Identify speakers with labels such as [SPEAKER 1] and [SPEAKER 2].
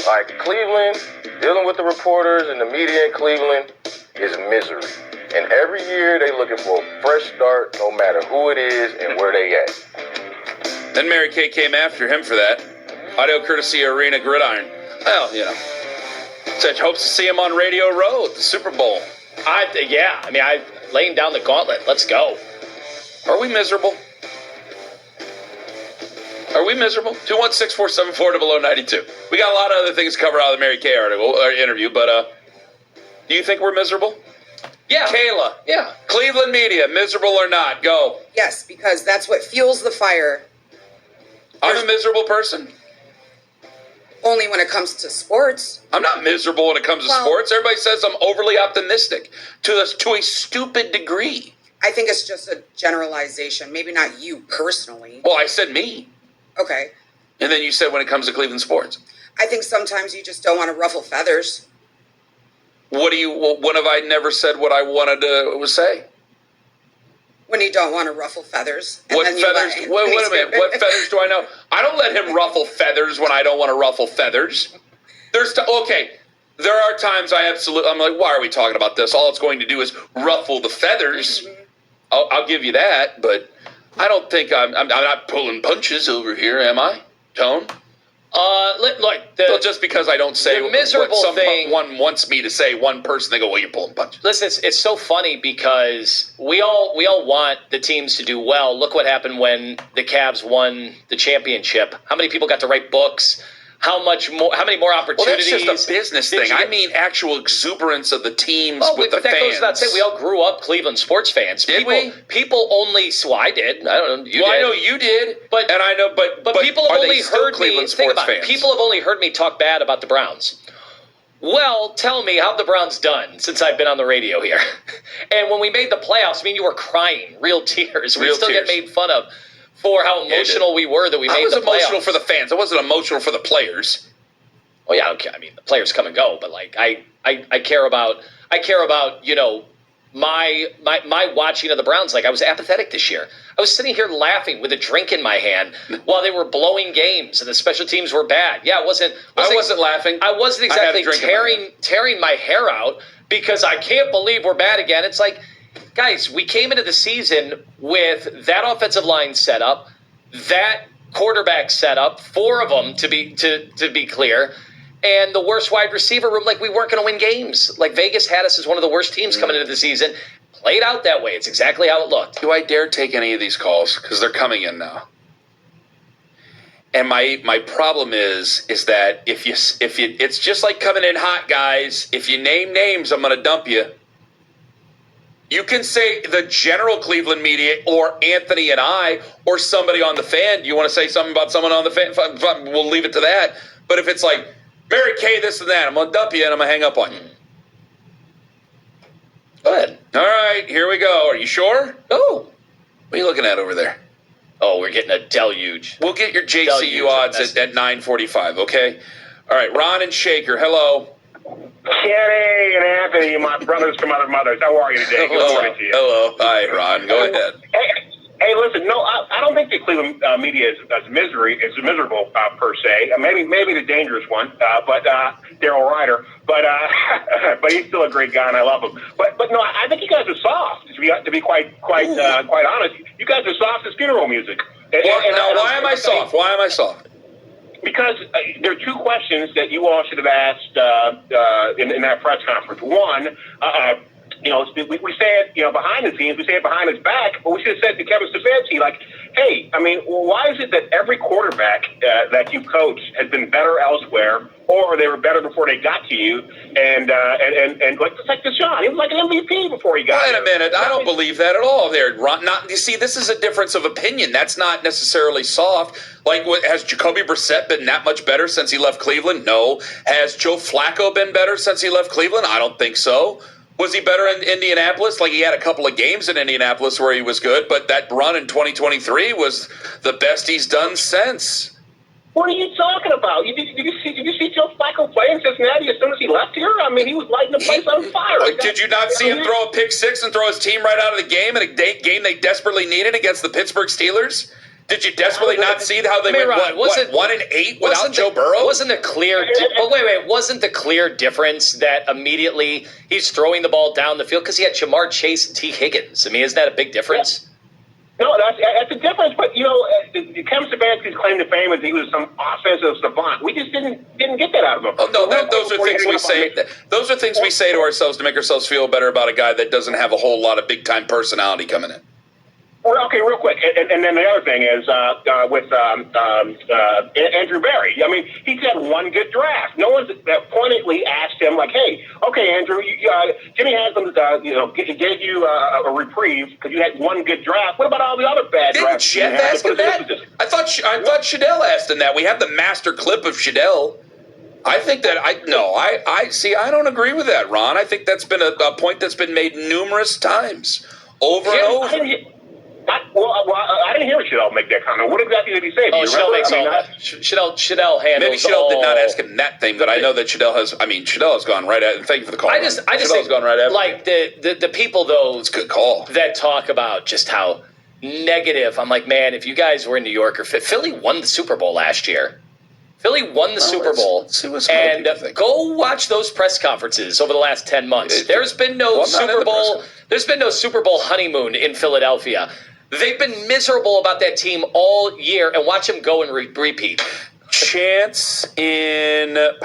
[SPEAKER 1] Like, Cleveland, dealing with the reporters and the media in Cleveland is misery. And every year they looking for a fresh start, no matter who it is and where they at.
[SPEAKER 2] Then Mary Kay came after him for that. Audio courtesy Arena Gridiron. Well, you know. Such hopes to see him on Radio Row at the Super Bowl.
[SPEAKER 3] I laying down the gauntlet. Let's go.
[SPEAKER 2] Are we miserable? Are we miserable? 216-474-0092. We got a lot of other things to cover out of the Mary Kay article or interview, but do you think we're miserable?
[SPEAKER 3] Yeah.
[SPEAKER 2] Kayla.
[SPEAKER 3] Yeah.
[SPEAKER 2] Cleveland media, miserable or not? Go.
[SPEAKER 4] Yes, because that's what fuels the fire.
[SPEAKER 2] I'm a miserable person.
[SPEAKER 4] Only when it comes to sports.
[SPEAKER 2] I'm not miserable when it comes to sports. Everybody says I'm overly optimistic to a stupid degree.
[SPEAKER 4] I think it's just a generalization. Maybe not you personally.
[SPEAKER 2] Well, I said me.
[SPEAKER 4] Okay.
[SPEAKER 2] And then you said when it comes to Cleveland sports.
[SPEAKER 4] I think sometimes you just don't want to ruffle feathers.
[SPEAKER 2] When have I never said what I wanted to say?
[SPEAKER 4] When you don't want to ruffle feathers.
[SPEAKER 2] What feathers? Wait a minute. What feathers do I know? I don't let him ruffle feathers when I don't want to ruffle feathers. Okay. There are times I'm like, why are we talking about this? All it's going to do is ruffle the feathers. Mm-hmm. I'll give you that, but I don't think I'm not pulling punches over here, am I, Tone? Just because I don't say what someone wants me to say, one person, they go, well, you're pulling punches.
[SPEAKER 3] Listen, it's so funny because we all want the teams to do well. Look what happened when the Cavs won the championship. How many people got to write books? How many more opportunities?
[SPEAKER 2] Well, that's just a business thing. I mean actual exuberance of the teams with the fans.
[SPEAKER 3] That goes without saying. We all grew up Cleveland sports fans. People only. Well, I did. I don't know. You did.
[SPEAKER 2] I know you did.
[SPEAKER 3] But people have only heard me. Think about it.
[SPEAKER 2] Fans?
[SPEAKER 3] People have only heard me talk bad about the Browns. Well, tell me, how have the Browns done since I've been on the radio here? And when we made the playoffs, you were crying, real tears. We still get made fun of for how emotional we were that we made the playoffs. I was emotional
[SPEAKER 2] for the fans. I wasn't emotional for the players.
[SPEAKER 3] Oh yeah, okay. I mean, the players come and go, but like I care about my watching of the Browns. Like, I was apathetic this year. I was sitting here laughing with a drink in my hand while they were blowing games and the special teams were bad. Yeah, I wasn't
[SPEAKER 2] laughing.
[SPEAKER 3] I wasn't exactly tearing my hair out because I can't believe we're bad again. It's like, guys, we came into the season with that offensive line set up, that quarterback set up, 4 of them to be clear, and the worst wide receiver room. Like, we weren't going to win games. Like, Vegas had us as one of the worst teams coming into the season. Played out that way. It's exactly how it looked.
[SPEAKER 2] Do I dare take any of these calls? Because they're coming in now. And my problem is that if you it's just like coming in hot, guys. If you name names, I'm going to dump you. You can say the general Cleveland media or Anthony and I or somebody on the fan. You want to say something about someone on the fan? We'll leave it to that. But if it's like, Mary Kay, this and that, I'm going to dump you and I'm going to hang up on you.
[SPEAKER 3] Go ahead.
[SPEAKER 2] All right, here we go. Are you sure?
[SPEAKER 3] Oh.
[SPEAKER 2] What are you looking at over there?
[SPEAKER 3] Oh, we're getting a deluge.
[SPEAKER 2] We'll get your JCU odds at 9:45, okay? All right, Ron and Shaker, hello.
[SPEAKER 5] Kenny and Anthony, my brothers from other mothers. How are you today? Good morning to you.
[SPEAKER 2] Hello. Hi, Ron. Go ahead.
[SPEAKER 5] Hey, listen. No, I don't think the Cleveland media is miserable per se. Maybe the dangerous one, but Daryl Ryder. But he's still a great guy, and I love him. But no, I think you guys are soft. To be quite honest, you guys are soft as funeral music.
[SPEAKER 2] Why am I soft? Why am I soft?
[SPEAKER 5] Because there are 2 questions that you all should have asked in that press conference. One, we say it, behind the scenes, we say it behind his back, but we should have said to Kevin Stefanski, like, hey, I mean, why is it that every quarterback that you coach has been better elsewhere, or they were better before they got to you, and like Deshaun, he was like an MVP before he got
[SPEAKER 2] Wait a minute, I don't believe that at all there, Ron. You see, this is a difference of opinion. That's not necessarily soft. Like, has Jacoby Brissett been that much better since he left Cleveland? No. Has Joe Flacco been better since he left Cleveland? I don't think so. Was he better in Indianapolis? Like, he had a couple of games in Indianapolis where he was good, but that run in 2023 was the best he's done since.
[SPEAKER 5] What are you talking about? Did you see Joe Flacco play in Cincinnati as soon as he left here? I mean, he was lighting the place on fire.
[SPEAKER 2] Did you not see him throw a pick 6 and throw his team right out of the game in a game they desperately needed against the Pittsburgh Steelers? Did you desperately not see how they went?
[SPEAKER 3] Ron,
[SPEAKER 2] What 1-8 without Joe Burrow?
[SPEAKER 3] Wasn't the clear? But wait. Wasn't the clear difference that immediately he's throwing the ball down the field because he had Jamar Chase and T. Higgins? I mean, isn't that a big difference?
[SPEAKER 5] No, that's a difference. But Kevin Stefanski's claim to fame is he was some offensive savant. We just didn't get that out of him.
[SPEAKER 2] Oh, no, those are things we say. Those are things we say to ourselves to make ourselves feel better about a guy that doesn't have a whole lot of big time personality coming in.
[SPEAKER 5] Well, okay, real quick, and then the other thing is with Andrew Berry. I mean, he's had one good draft. No one's pointedly asked him, like, "Hey, okay, Andrew, Jimmy Haslam, gave you a reprieve because you had one good draft. What about all the other bad drafts?"
[SPEAKER 2] Didn't Jeff ask him that? I thought Shadell asked him that. We have the master clip of Shadell. I think that I don't agree with that, Ron. I think that's been a point that's been made numerous times, over and over.
[SPEAKER 5] I didn't hear Shadell make that comment. What exactly did he say?
[SPEAKER 3] Shadell makes all that. Shadell handles.
[SPEAKER 2] Maybe Shadell did not ask him that thing, but I know that Shadell has. I mean, Shadell has gone right at. And thank you for the call. I just think
[SPEAKER 3] gone right at. Like the people though.
[SPEAKER 2] It's a good call.
[SPEAKER 3] That talk about just how negative. I'm like, man, if you guys were in New York or Philly won the Super Bowl last year. Philly won the Super Bowl, and go watch those press conferences over the last 10 months. There's been no Super Bowl. There's been no Super Bowl honeymoon in Philadelphia. They've been miserable about that team all year, and watch them go and repeat.
[SPEAKER 2] Chance in